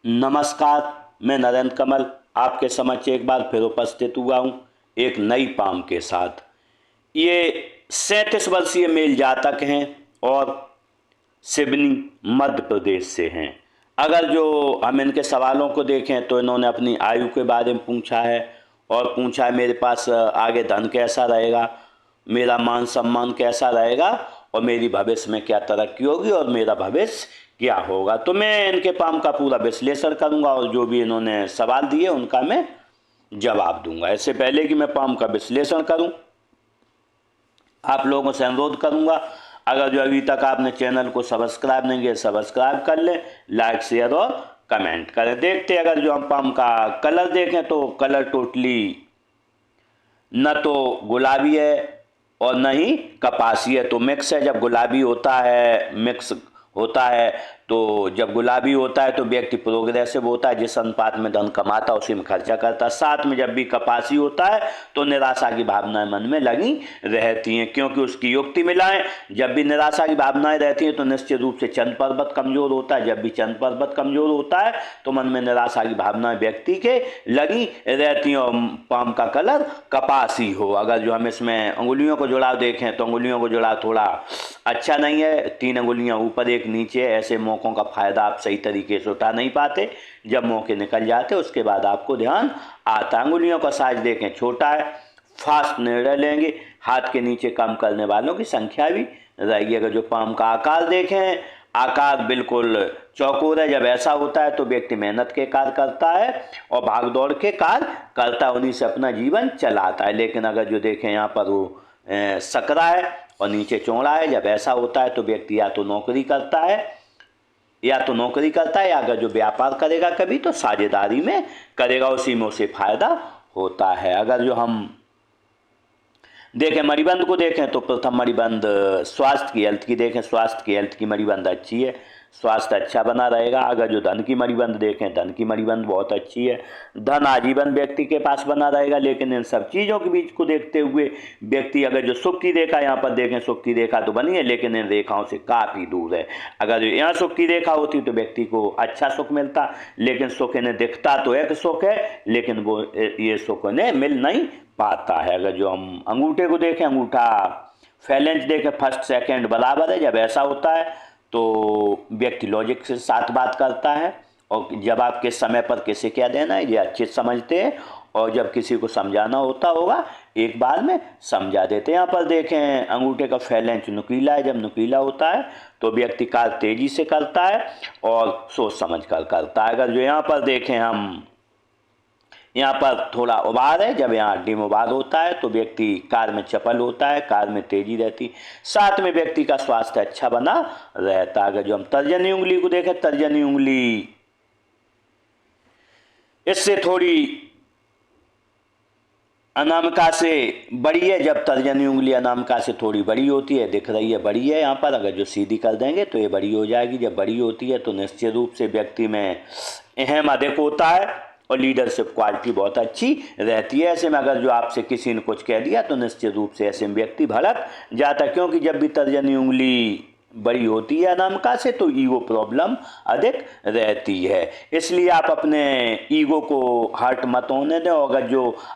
नमस्कार। मैं नरेंद्र कमल आपके समक्ष एक बार फिर उपस्थित हुआ हूँ एक नई पाम के साथ। ये 37 वर्षीय मेल जातक हैं और सिवनी मध्य प्रदेश से हैं। अगर जो हम इनके सवालों को देखें तो इन्होंने अपनी आयु के बारे में पूछा है और पूछा है मेरे पास आगे धन कैसा रहेगा, मेरा मान सम्मान कैसा रहेगा और मेरी भविष्य में क्या तरक्की होगी और मेरा भविष्य क्या होगा। तो मैं इनके पाम का पूरा विश्लेषण करूंगा और जो भी इन्होंने सवाल दिए उनका मैं जवाब दूंगा। इससे पहले कि मैं पाम का विश्लेषण करूं, आप लोगों से अनुरोध करूंगा, अगर जो अभी तक आपने चैनल को सब्सक्राइब नहीं किया सब्सक्राइब कर लें, लाइक शेयर और कमेंट करें। देखते हैं, अगर जो हम पाम का कलर देखें तो कलर टोटली न तो गुलाबी है और न ही कपासी है, तो मिक्स है। जब गुलाबी होता है, मिक्स होता है, तो जब गुलाबी होता है तो व्यक्ति प्रोग्रेसिव होता है, जिस अनुपात में धन कमाता है उसी में खर्चा करता है। साथ में जब भी कपासी होता है तो निराशा की भावनाएं मन में लगी रहती हैं, क्योंकि उसकी युक्ति मिलाएं। जब भी निराशा की भावनाएं रहती हैं तो निश्चित रूप से चंद्र पर्वत कमजोर होता है। जब भी चंद्र पर्वत कमजोर होता है तो मन में निराशा की भावनाएं व्यक्ति के लगी रहती हैं। और पाम का कलर कपासी हो। अगर जो हम इसमें अंगुलियों को जुड़ाव देखें तो अंगुलियों को जुड़ाव थोड़ा अच्छा नहीं है, 3 अंगुलियां ऊपर एक नीचे। ऐसे मौकों का फायदा आप सही तरीके से उठा नहीं पाते। जब मौके निकल जाते उसके बाद आपको ध्यान आता। अंगुलियों का साइज देखें छोटा है, फास्ट निर्णय लेंगे, हाथ के नीचे काम करने वालों की संख्या भी रहेगी। अगर जो पाम का आकार देखें, आकार बिल्कुल चौकोर है। जब ऐसा होता है तो व्यक्ति मेहनत के कार्य करता है और भाग दौड़ के कार्य करता है, उन्हीं से अपना जीवन चलाता है। लेकिन अगर जो देखें यहाँ पर वो सकरा है और नीचे चौड़ा है। जब ऐसा होता है तो व्यक्ति या तो नौकरी करता है या अगर जो व्यापार करेगा कभी तो साझेदारी में करेगा, उसी में उसे फायदा होता है। अगर जो हम देखें मणिबंध को देखें तो प्रथम मणिबंध स्वास्थ्य की हेल्थ की देखें, स्वास्थ्य की हेल्थ की मणिबंध अच्छी है, स्वास्थ्य अच्छा बना रहेगा। अगर जो धन की मणिबंध देखें, धन की मणिबंध बहुत अच्छी है, धन आजीवन व्यक्ति के पास बना रहेगा। लेकिन इन सब चीज़ों के बीच को देखते हुए व्यक्ति अगर जो सुख की रेखा यहाँ पर देखें, सुख की रेखा तो बनी है लेकिन इन रेखाओं से काफ़ी दूर है। अगर यहाँ सुख की रेखा होती तो व्यक्ति को अच्छा सुख मिलता, लेकिन सुख इन्हें दिखता तो एक सुख है लेकिन वो ये सुख इन्हें मिल नहीं पाता है। अगर जो हम अंगूठे को देखें, अंगूठा फैलेंस देखें, फर्स्ट सेकंड बराबर है। जब ऐसा होता है तो व्यक्ति लॉजिक से साथ बात करता है और जब आप किस समय पर किसे क्या देना है ये अच्छे समझते हैं, और जब किसी को समझाना होता होगा एक बार में समझा देते हैं। यहाँ पर देखें अंगूठे का फैलेंस नुकीला है। जब नुकीला होता है तो व्यक्ति कार्य तेजी से करता है और सोच समझ कर करता है। अगर जो यहाँ पर देखें हम, यहाँ पर थोड़ा उभार है। जब यहाँ हड्डी में उभार होता है तो व्यक्ति कार में चपल होता है, कार में तेजी रहती, साथ में व्यक्ति का स्वास्थ्य अच्छा बना रहता है। अगर जो हम तर्जनी उंगली को देखें, तर्जनी उंगली इससे थोड़ी अनामिका से बड़ी है। जब तर्जनी उंगली अनामिका से थोड़ी बड़ी होती है, दिख रही है बड़ी है यहाँ पर, अगर जो सीधी कर देंगे तो ये बड़ी हो जाएगी। जब बड़ी होती है तो निश्चित रूप से व्यक्ति में अहम अधिक होता है और लीडरशिप क्वालिटी बहुत अच्छी रहती है। ऐसे में अगर जो आपसे किसी ने कुछ कह दिया तो निश्चित रूप से ऐसे में व्यक्ति भड़क जाता है, क्योंकि जब भी तर्जनी उंगली बड़ी होती है अनामिका से तो ईगो प्रॉब्लम अधिक रहती है। इसलिए आप अपने ईगो को हर्ट मत होने दें, और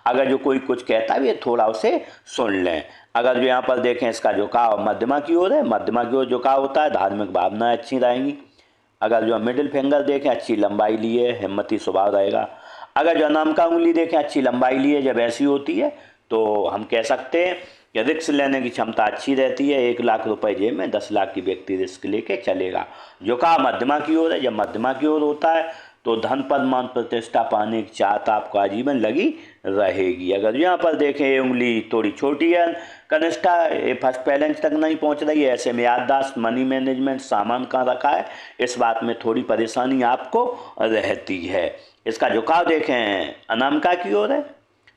अगर जो कोई कुछ कहता है ये थोड़ा उसे सुन लें। अगर जो यहाँ पर देखें इसका झुकाव मध्यमा की ओर है, मध्यमा की ओर झुकाव होता है, धार्मिक भावनाएं अच्छी रहेंगी। अगर जो मिडिल फिंगर देखें अच्छी लंबाई लिए, हिम्मती स्वभाव रहेगा। अगर जो अनामिका उंगली देखें अच्छी लंबाई लिए, जब ऐसी होती है तो हम कह सकते हैं कि रिस्क लेने की क्षमता अच्छी रहती है। 1 लाख रुपए जेब में, 10 लाख की व्यक्ति रिस्क लेके चलेगा। झुकाव मध्यमा की ओर है। जब मध्यमा की ओर होता है तो धन पद मान प्रतिष्ठा पाने की चाहत आपको आजीवन लगी रहेगी। अगर यहाँ पर देखें ये उंगली थोड़ी छोटी है, कनिष्ठा, ये फर्स्ट बैलेंस तक नहीं पहुँच रही है। ऐसे में याददाश्त, मनी मैनेजमेंट, सामान कहाँ रखा है, इस बात में थोड़ी परेशानी आपको रहती है। इसका झुकाव देखें अनामिका की ओर है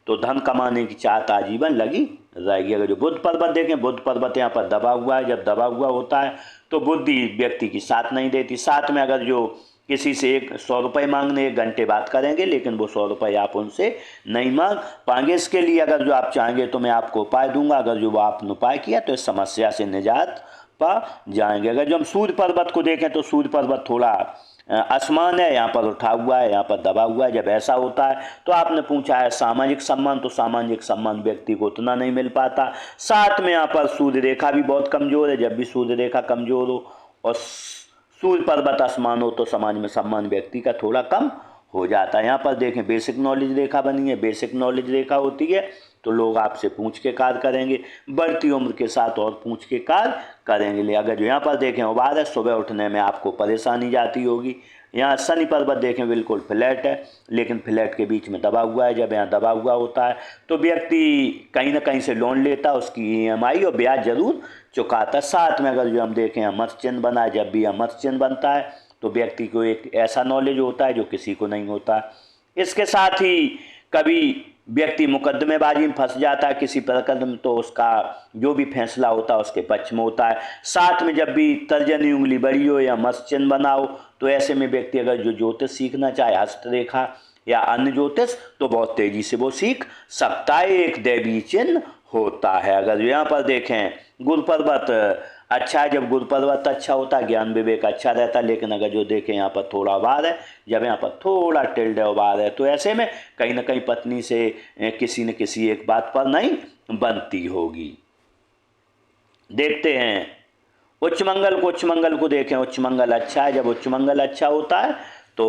तो धन कमाने की चाहत आजीवन लगी रहेगी। अगर जो बुध पर्वत देखें, बुध पर्वत यहाँ पर दबा हुआ है। जब दबा हुआ होता है तो बुद्धि व्यक्ति की साथ नहीं देती। साथ में अगर जो किसी से 100 रुपये मांगने 1 घंटे बात करेंगे लेकिन वो 100 रुपये आप उनसे नहीं मांग पाएंगे। इसके लिए अगर जो आप चाहेंगे तो मैं आपको उपाय दूंगा। अगर जो आपने उपाय किया तो इस समस्या से निजात पा जाएंगे। अगर जो हम सूर्य पर्वत को देखें तो सूर्य पर्वत थोड़ा आसमान है, यहाँ पर उठा हुआ है, यहाँ पर दबा हुआ है। जब ऐसा होता है तो आपने पूछा है सामाजिक सम्मान, तो सामाजिक सम्मान व्यक्ति को उतना नहीं मिल पाता। साथ में यहाँ पर सूर्य रेखा भी बहुत कमज़ोर है। जब भी सूर्य रेखा कमज़ोर हो और सूर्य पर्वत आसमान हो तो समाज में सम्मान व्यक्ति का थोड़ा कम हो जाता है। यहाँ पर देखें बेसिक नॉलेज रेखा बनी है। बेसिक नॉलेज रेखा होती है तो लोग आपसे पूछ के कार्य करेंगे, बढ़ती उम्र के साथ और पूछ के कार्य करेंगे। ले अगर जो यहाँ पर देखें उबार है, सुबह उठने में आपको परेशानी जाती होगी। यहाँ शनि पर्वत देखें बिल्कुल फ्लैट है, लेकिन फ्लैट के बीच में दबा हुआ है। जब यहाँ दबा हुआ होता है तो व्यक्ति कहीं ना कहीं से लोन लेता है, उसकी EMI और ब्याज जरूर चुकाता है। साथ में अगर जो हम देखें यहाँ मत्स्य चिन्ह बना है, जब भी यहाँ मत्स्य चिन्ह बनता है तो व्यक्ति को एक ऐसा नॉलेज होता है जो किसी को नहीं होता। इसके साथ ही कभी व्यक्ति मुकदमेबाजी में फंस जाता है किसी प्रकरण में, तो उसका जो भी फैसला होता है उसके पक्ष में होता है। साथ में जब भी तर्जनी उंगली बड़ी हो या मत्स्य चिन्ह बना हो तो ऐसे में व्यक्ति अगर जो ज्योतिष सीखना चाहे, हस्तरेखा या अन्य ज्योतिष, तो बहुत तेजी से वो सीख सकता है। एक दैवीय चिन्ह होता है। अगर यहाँ पर देखें गुरु पर्वत अच्छा है, जब गुरु पर्वत अच्छा होता है ज्ञान विवेक अच्छा रहता है। लेकिन अगर जो देखें यहाँ पर थोड़ा उबार है, जब यहाँ पर थोड़ा टिल्ड उबार है तो ऐसे में कहीं ना कहीं पत्नी से किसी न किसी एक बात पर नहीं बनती होगी। देखते हैं उच्च मंगल को देखें। उच्च मंगल अच्छा है। जब उच्च मंगल अच्छा होता है तो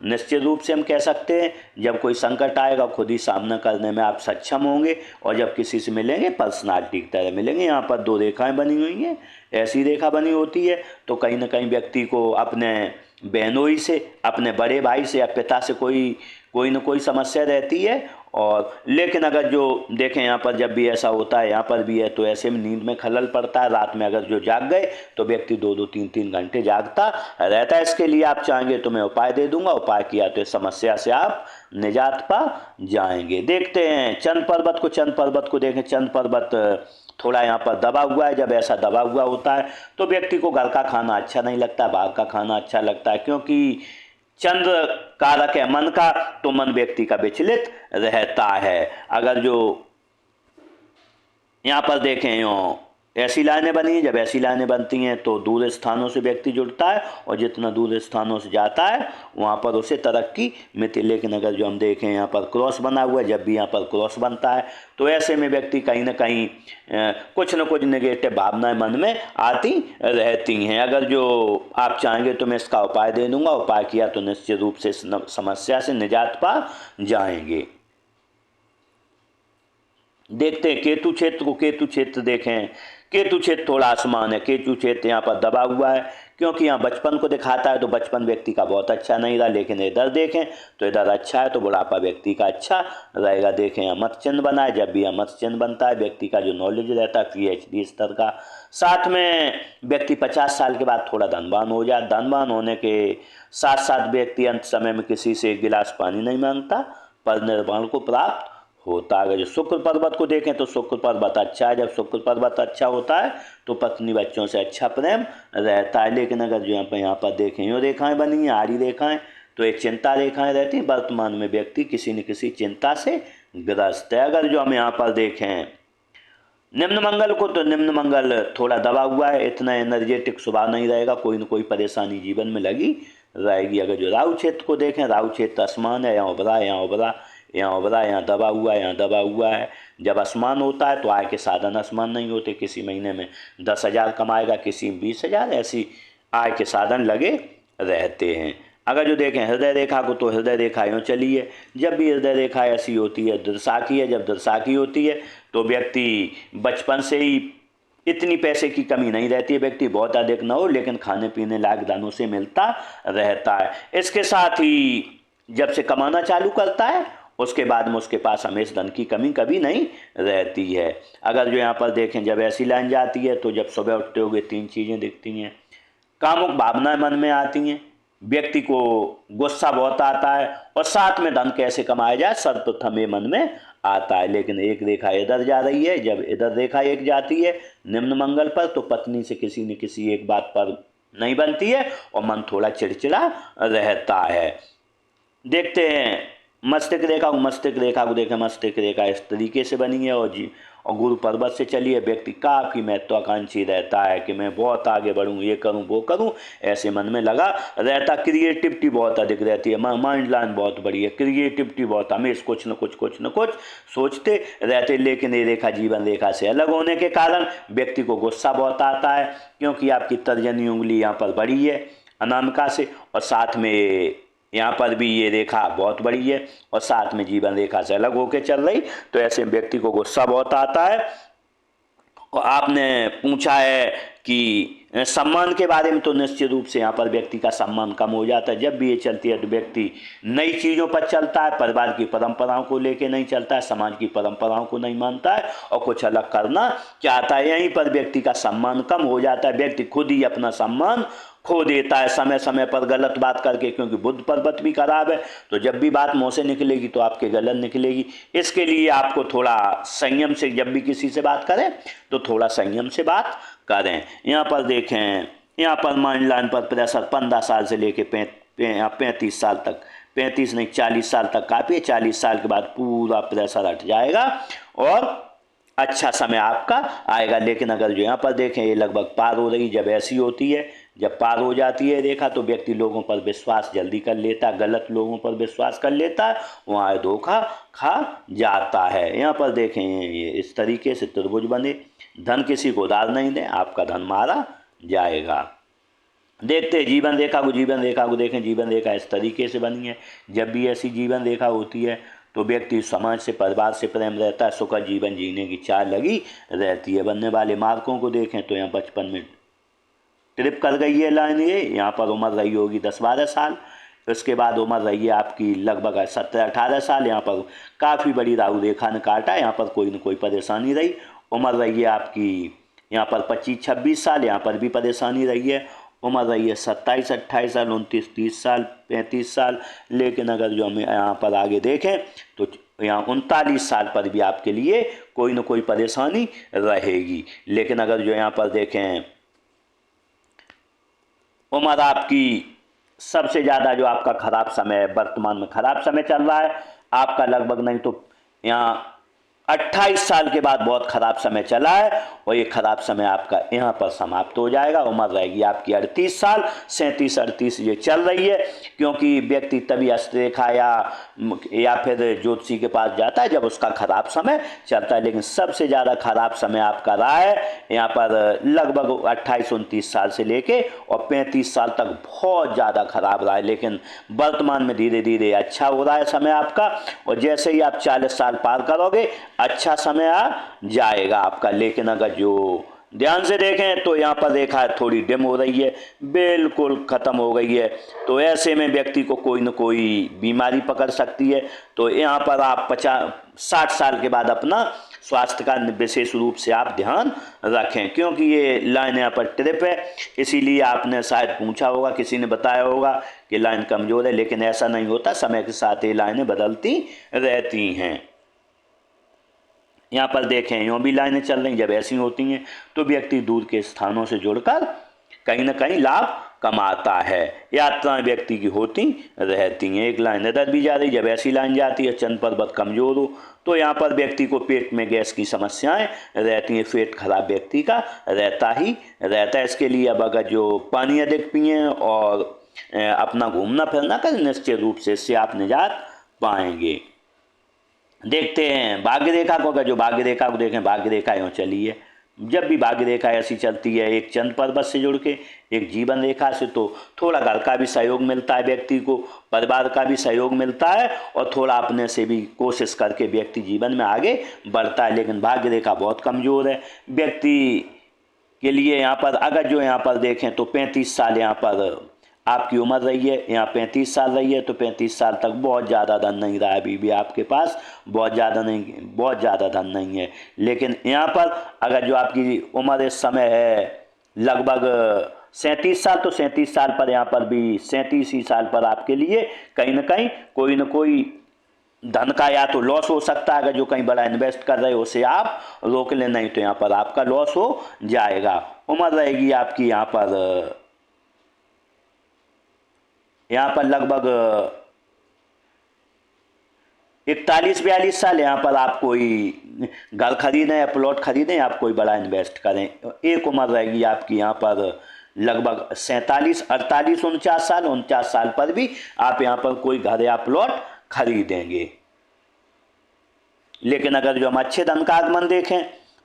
निश्चित रूप से हम कह सकते हैं जब कोई संकट आएगा खुद ही सामना करने में आप सक्षम होंगे, और जब किसी से मिलेंगे पर्सनालिटी की तरह मिलेंगे। यहाँ पर दो रेखाएं बनी हुई हैं, ऐसी रेखा बनी होती है तो कहीं ना कहीं व्यक्ति को अपने बहनोई से, अपने बड़े भाई से या पिता से कोई न कोई समस्या रहती है। और लेकिन अगर जो देखें यहाँ पर जब भी ऐसा होता है, यहाँ पर भी है, तो ऐसे में नींद में खलल पड़ता है। रात में अगर जो जाग गए तो व्यक्ति 2-2 3-3 घंटे जागता रहता है। इसके लिए आप चाहेंगे तो मैं उपाय दे दूंगा, उपाय किया तो इस समस्या से आप निजात पा जाएंगे। देखते हैं चंद्र पर्वत को देखें। चंद्र पर्वत थोड़ा यहाँ पर दबा हुआ है। जब ऐसा दबा हुआ होता है तो व्यक्ति को घर का खाना अच्छा नहीं लगता, बाहर का खाना अच्छा लगता है, क्योंकि चंद्र कारक है मन का, तो मन व्यक्ति का विचलित रहता है। अगर जो यहाँ पर देखें यूँ ऐसी लाइनें बनी हैं, जब ऐसी लाइनें बनती हैं तो दूर स्थानों से व्यक्ति जुड़ता है, और जितना दूर स्थानों से जाता है वहाँ पर उसे तरक्की मिलती है। लेकिन अगर जो हम देखें यहाँ पर क्रॉस बना हुआ है, जब भी यहाँ पर क्रॉस बनता है तो ऐसे में व्यक्ति कहीं ना कहीं कुछ न कुछ नेगेटिव भावनाएं मन में आती रहती हैं। अगर जो आप चाहेंगे तो मैं इसका उपाय दे दूंगा, उपाय किया तो निश्चित रूप से समस्या से निजात पा जाएंगे। देखते हैं केतु क्षेत्र को। केतु क्षेत्र देखें, केतु क्षेत्र थोड़ा आसमान है। केतु क्षेत्र यहाँ पर दबा हुआ है क्योंकि यहाँ बचपन को दिखाता है, तो बचपन व्यक्ति का बहुत अच्छा नहीं रहा। लेकिन इधर देखें तो इधर अच्छा है, तो बुढ़ापा व्यक्ति का अच्छा रहेगा। देखें यहाँ मत्स्य चिन्ह बना है। जब भी यहाँ मत्स्य चिन्ह बनता है व्यक्ति का जो नॉलेज रहता है PhD स्तर का। साथ में व्यक्ति 50 साल के बाद थोड़ा धनवान हो जाए। धनवान होने के साथ साथ व्यक्ति अंत समय में किसी से एक गिलास पानी नहीं मांगता, पर निर्वाण को प्राप्त होता है। अगर जो शुक्र पर्वत को देखें तो शुक्र पर्वत अच्छा है। जब शुक्र पर्वत अच्छा होता है तो पत्नी बच्चों से अच्छा प्रेम रहता है। लेकिन अगर जो यहाँ पर देखें यूँ रेखाएं बनी हैं, आड़ी रेखाएं, तो एक चिंता रेखाएं रहती हैं। वर्तमान में व्यक्ति किसी न किसी चिंता से ग्रस्त है। अगर जो हम यहाँ पर देखें निम्न मंगल को, तो निम्न मंगल थोड़ा दबा हुआ है, इतना एनर्जेटिक सुबह नहीं रहेगा, कोई न कोई परेशानी जीवन में लगी रहेगी। अगर जो राहु क्षेत्र को देखें, राहु क्षेत्र आसमान है, यहाँ उभरा है, यहाँ उभरा, यहाँ उभरा, यहाँ दबा हुआ है, यहाँ दबा हुआ है। जब आसमान होता है तो आय के साधन आसमान नहीं होते। किसी महीने में 10,000 कमाएगा, किसी में 20,000, ऐसी आय के साधन लगे रहते हैं। अगर जो देखें हृदय रेखा को, तो हृदय रेखा यूँ चली है। जब भी हृदय रेखा ऐसी होती है दुर्साखी है। जब दुर्साखी होती है तो व्यक्ति बचपन से ही इतनी पैसे की कमी नहीं रहती है। व्यक्ति बहुत अधिक न हो लेकिन खाने पीने लायक दानों से मिलता रहता है। इसके साथ ही जब से कमाना चालू करता है उसके बाद में उसके पास हमेशा धन की कमी कभी नहीं रहती है। अगर जो यहाँ पर देखें जब ऐसी लाइन जाती है तो जब सुबह उठते हुए 3 चीज़ें दिखती हैं। कामुक भावनाएं मन में आती हैं, व्यक्ति को गुस्सा बहुत आता है, और साथ में धन कैसे कमाया जाए सर्वप्रथम ये मन में आता है। लेकिन एक रेखा इधर जा रही है, जब इधर रेखा एक जाती है निम्न मंगल पर, तो पत्नी से किसी न किसी एक बात पर नहीं बनती है और मन थोड़ा चिड़चिड़ा रहता है। देखते हैं मस्तिष्क रेखा को। मस्तिष्क रेखा को देखें, मस्तिष्क रेखा इस तरीके से बनी है, और गुरु पर्वत से चलिए, व्यक्ति काफ़ी महत्वाकांक्षी रहता है कि मैं बहुत आगे बढ़ूँ, ये करूँ वो करूँ, ऐसे मन में लगा रहता। क्रिएटिविटी बहुत अधिक रहती है, माइंड लाइन बहुत बड़ी है, क्रिएटिविटी बहुत, हमेशा कुछ न कुछ सोचते रहते। लेकिन ये रेखा जीवन रेखा से अलग होने के कारण व्यक्ति को गुस्सा बहुत आता है, क्योंकि आपकी तर्जनी उंगली यहाँ पर बड़ी है अनामिका से, और साथ में यहाँ पर भी ये रेखा बहुत बड़ी है और साथ में जीवन रेखा से अलग होकर चल रही, तो ऐसे व्यक्ति को गुस्सा बहुत आता है। और आपने पूछा है कि सम्मान के बारे में, तो निश्चित रूप से यहाँ पर व्यक्ति का सम्मान कम हो जाता है। जब भी ये चलती है तो व्यक्ति नई चीज़ों पर चलता है, परिवार की परंपराओं को लेके नहीं चलता है, समाज की परंपराओं को नहीं मानता है और कुछ अलग करना चाहता है। यहीं पर व्यक्ति का सम्मान कम हो जाता है, व्यक्ति खुद ही अपना सम्मान खो देता है समय समय पर गलत बात करके, क्योंकि बुध पर्वत भी खराब है, तो जब भी बात मुँह से निकलेगी तो आपके गलत निकलेगी। इसके लिए आपको थोड़ा संयम से, जब भी किसी से बात करें तो थोड़ा संयम से बात करें। यहाँ पर देखें, यहाँ पर माइंड लाइन पर प्रेशर 15 साल से लेके 35 साल तक, 35 नहीं 40 साल तक काफ़ी है। 40 साल के बाद पूरा प्रेशर हट जाएगा और अच्छा समय आपका आएगा। लेकिन अगर जो यहाँ पर देखें ये लगभग पार हो रही, जब ऐसी होती है, जब पार हो जाती है रेखा, तो व्यक्ति लोगों पर विश्वास जल्दी कर लेता है, गलत लोगों पर विश्वास कर लेता है, वहाँ धोखा खा जाता है। यहाँ पर देखें ये इस तरीके से त्रिभुज बने, धन किसी को उधार नहीं दें, आपका धन मारा जाएगा। देखते हैं जीवन रेखा को देखें, जीवन रेखा इस तरीके से बनी है। जब भी ऐसी जीवन रेखा होती है तो व्यक्ति समाज से, परिवार से प्रेम रहता है, सुखद जीवन जीने की चाह लगी रहती है। बनने वाले मार्कों को देखें तो यहाँ बचपन में ट्रिप कर गई है लाइन, ये यहाँ पर उम्र रही होगी 10-12 साल, उसके बाद उम्र रही है आपकी लगभग 17-18 साल। यहाँ पर काफ़ी बड़ी राहु रेखा ने काटा, यहाँ पर कोई न कोई परेशानी रही। उम्र रही है आपकी यहाँ पर 25-26 साल, यहाँ पर भी परेशानी रही है। उम्र रही है 27-28 साल, 29-30 साल, 35 साल। लेकिन अगर जो हम यहाँ पर आगे देखें तो यहाँ 39 साल पर भी आपके लिए कोई न कोई परेशानी रहेगी। लेकिन अगर जो यहाँ पर देखें उम्र आपकी सबसे ज़्यादा, जो आपका खराब समय है, वर्तमान में खराब समय चल रहा है आपका, लगभग नहीं तो यहाँ 28 साल के बाद बहुत खराब समय चला है और ये खराब समय आपका यहाँ पर समाप्त हो जाएगा। उम्र रहेगी आपकी 38 साल, 37-38 ये चल रही है, क्योंकि व्यक्ति तभी हस्तरेखा या फिर ज्योतिषी के पास जाता है जब उसका खराब समय चलता है। लेकिन सबसे ज़्यादा खराब समय आपका रहा है यहाँ पर लगभग 28-29 साल से लेके और 35 साल तक बहुत ज़्यादा खराब रहा है। लेकिन वर्तमान में धीरे धीरे अच्छा हो रहा है समय आपका, और जैसे ही आप 40 साल पार करोगे अच्छा समय आ जाएगा आपका। लेकिन अगर जो ध्यान से देखें तो यहाँ पर रेखा थोड़ी डिम हो रही है, बिल्कुल ख़त्म हो गई है, तो ऐसे में व्यक्ति को कोई न कोई बीमारी पकड़ सकती है। तो यहाँ पर आप 50-60 साल के बाद अपना स्वास्थ्य का विशेष रूप से आप ध्यान रखें, क्योंकि ये लाइन यहाँ पर ट्रिप है। इसीलिए आपने शायद पूछा होगा, किसी ने बताया होगा कि लाइन कमज़ोर है, लेकिन ऐसा नहीं होता, समय के साथ ये लाइनें बदलती रहती हैं। यहाँ पर देखें यूँ भी लाइनें चल रही, जब ऐसी होती हैं तो व्यक्ति दूर के स्थानों से जुड़कर कहीं ना कहीं लाभ कमाता है। यात्राएं व्यक्ति की होती रहती हैं। एक लाइन इधर भी जा रही, जब ऐसी लाइन जाती है चंद्र पर्वत कमजोर हो तो यहाँ पर व्यक्ति को पेट में गैस की समस्याएं रहती हैं, पेट खराब व्यक्ति का रहता ही रहता है। इसके लिए अब अगर जो पानी अधिक पिएँ और अपना घूमना फिरना करें, निश्चित रूप से इससे आप निजात पाएंगे। देखते हैं भाग्य रेखा को, अगर जो भाग्य रेखा को देखें, भाग्य रेखा यूँ चली है। जब भी भाग्य रेखा ऐसी चलती है एक चंद्र पर्वत से जुड़ के, एक जीवन रेखा से, तो थोड़ा घर का भी सहयोग मिलता है व्यक्ति को, परिवार का भी सहयोग मिलता है और थोड़ा अपने से भी कोशिश करके व्यक्ति जीवन में आगे बढ़ता है। लेकिन भाग्य रेखा बहुत कमज़ोर है व्यक्ति के लिए। यहाँ पर अगर जो यहाँ पर देखें तो 35 साल यहाँ पर आपकी उम्र रही है, यहाँ 35 साल रही है, तो 35 साल तक बहुत ज़्यादा धन नहीं रहा है अभी भी आपके पास, बहुत ज़्यादा धन नहीं है। लेकिन यहाँ पर अगर जो आपकी उम्र इस समय है लगभग 37 साल, तो 37 साल पर यहाँ पर भी 37 ही साल पर आपके लिए कहीं ना कहीं कोई न कोई धन का या तो लॉस हो सकता है। अगर जो कहीं बड़ा इन्वेस्ट कर रहे हो उसे आप रोक लें, नहीं तो यहाँ पर आपका लॉस हो जाएगा। उम्र रहेगी आपकी यहाँ पर लगभग 41-42 साल यहाँ पर आप कोई घर खरीदें या प्लॉट खरीदें, आप कोई बड़ा इन्वेस्ट करें। एक उम्र रहेगी आपकी यहाँ पर लगभग 47, 48, 49 साल पर भी आप यहाँ पर कोई घर या प्लॉट खरीदेंगे। लेकिन अगर जो हम अच्छे धन का आगमन देखें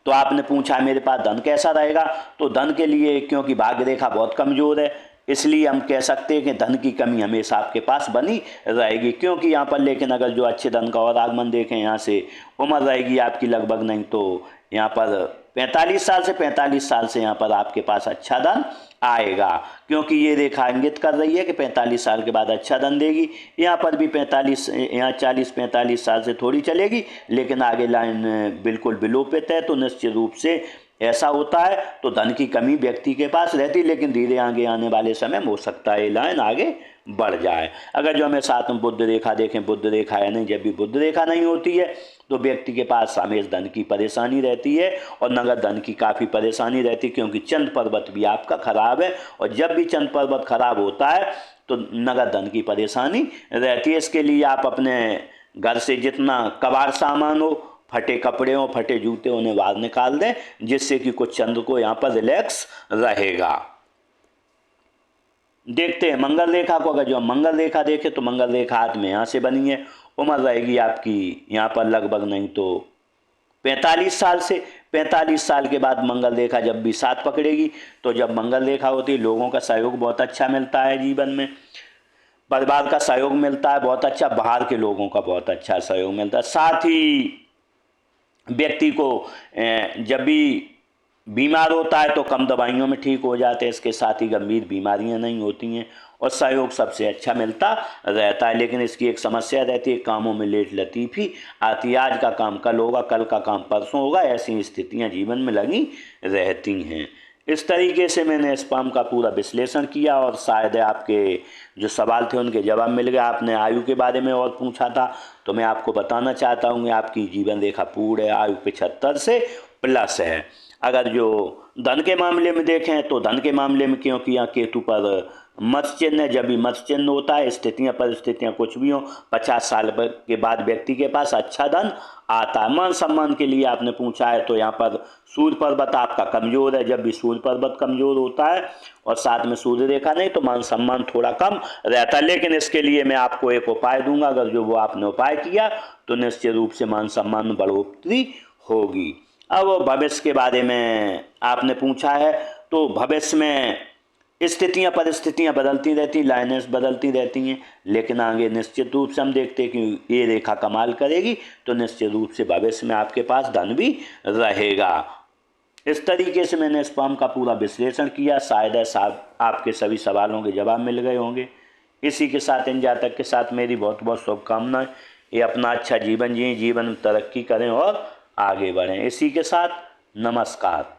तो आपने पूछा मेरे पास धन कैसा रहेगा, तो धन के लिए क्योंकि भाग्य रेखा बहुत कमजोर है, इसलिए हम कह सकते हैं कि धन की कमी हमेशा आपके पास बनी रहेगी। क्योंकि यहाँ पर लेकिन अगर जो अच्छे धन का और आगमन देखें, यहाँ से उम्र रहेगी आपकी लगभग नहीं तो यहाँ पर 45 साल से यहाँ पर आपके पास अच्छा धन आएगा। क्योंकि ये रेखा इंगित कर रही है कि 45 साल के बाद अच्छा धन देगी। यहाँ पर भी 40-45 साल से थोड़ी चलेगी, लेकिन आगे लाइन बिल्कुल विलोपित है, तो निश्चित रूप से ऐसा होता है। तो धन की कमी व्यक्ति के पास रहती, लेकिन धीरे आगे आने वाले समय में हो सकता है लाइन आगे बढ़ जाए। अगर जो हमें साथ में बुध रेखा देखें, बुध रेखा है नहीं, जब भी बुध रेखा नहीं होती है तो व्यक्ति के पास हमेशा धन की परेशानी रहती है और नगद धन की काफ़ी परेशानी रहती है। क्योंकि चंद्र पर्वत भी आपका खराब है, और जब भी चंद्र पर्वत खराब होता है तो नगद धन की परेशानी रहती है। इसके लिए आप अपने घर से जितना कबाड़ सामान हो, फटे कपड़े हो, फटे जूते, उन्हें बाहर निकाल दें, जिससे कि कुछ चंद्र को यहाँ पर रिलैक्स रहेगा। देखते हैं मंगल रेखा को। अगर जो हम मंगल रेखा देखें तो मंगल रेखा हाथ में यहाँ से बनी है। उम्र रहेगी आपकी यहाँ पर लगभग नहीं तो 45 साल से। 45 साल के बाद मंगल रेखा जब भी साथ पकड़ेगी, तो जब मंगल रेखा होती है लोगों का सहयोग बहुत अच्छा मिलता है, जीवन में परिवार का सहयोग मिलता है बहुत अच्छा, बाहर के लोगों का बहुत अच्छा सहयोग मिलता है। साथ ही व्यक्ति को जब भी बीमार होता है तो कम दवाइयों में ठीक हो जाते हैं। इसके साथ ही गंभीर बीमारियां नहीं होती हैं और सहयोग सबसे अच्छा मिलता रहता है। लेकिन इसकी एक समस्या रहती है, कामों में लेट लतीफ़ी आती है। आज का काम कल होगा, कल का काम परसों होगा, ऐसी स्थितियां जीवन में लगी रहती हैं। इस तरीके से मैंने स्पाम का पूरा विश्लेषण किया और शायद आपके जो सवाल थे उनके जवाब मिल गए। आपने आयु के बारे में और पूछा था, तो मैं आपको बताना चाहता हूँ कि आपकी जीवन रेखा पूर्ण है, आयु 75 से प्लस है। अगर जो धन के मामले में देखें तो धन के मामले में क्योंकि यहाँ केतु पर मत्स्य चिन्ह है, जब भी मत्स्य चिन्ह होता है स्थितियाँ परिस्थितियाँ कुछ भी हो, 50 साल के बाद व्यक्ति के पास अच्छा धन आता है। मान सम्मान के लिए आपने पूछा है तो यहाँ पर सूर्य पर्वत आपका कमज़ोर है। जब भी सूर्य पर्वत कमज़ोर होता है और साथ में सूर्य रेखा नहीं तो मान सम्मान थोड़ा कम रहता है। लेकिन इसके लिए मैं आपको एक उपाय दूंगा, अगर जो वो आपने उपाय किया तो निश्चित रूप से मान सम्मान में बढ़ोतरी होगी। अब भविष्य के बारे में आपने पूछा है, तो भविष्य में स्थितियाँ परिस्थितियाँ बदलती रहती, लाइनें बदलती रहती हैं, लेकिन आगे निश्चित रूप से हम देखते हैं कि ये रेखा कमाल करेगी, तो निश्चित रूप से भविष्य में आपके पास धन भी रहेगा। इस तरीके से मैंने स्पाम का पूरा विश्लेषण किया। शायद आपके सभी सवालों के जवाब मिल गए होंगे। इसी के साथ इन जातक के साथ मेरी बहुत बहुत शुभकामनाएं। ये अपना अच्छा जीवन जिए, जीवन में तरक्की करें और आगे बढ़ें। इसी के साथ नमस्कार।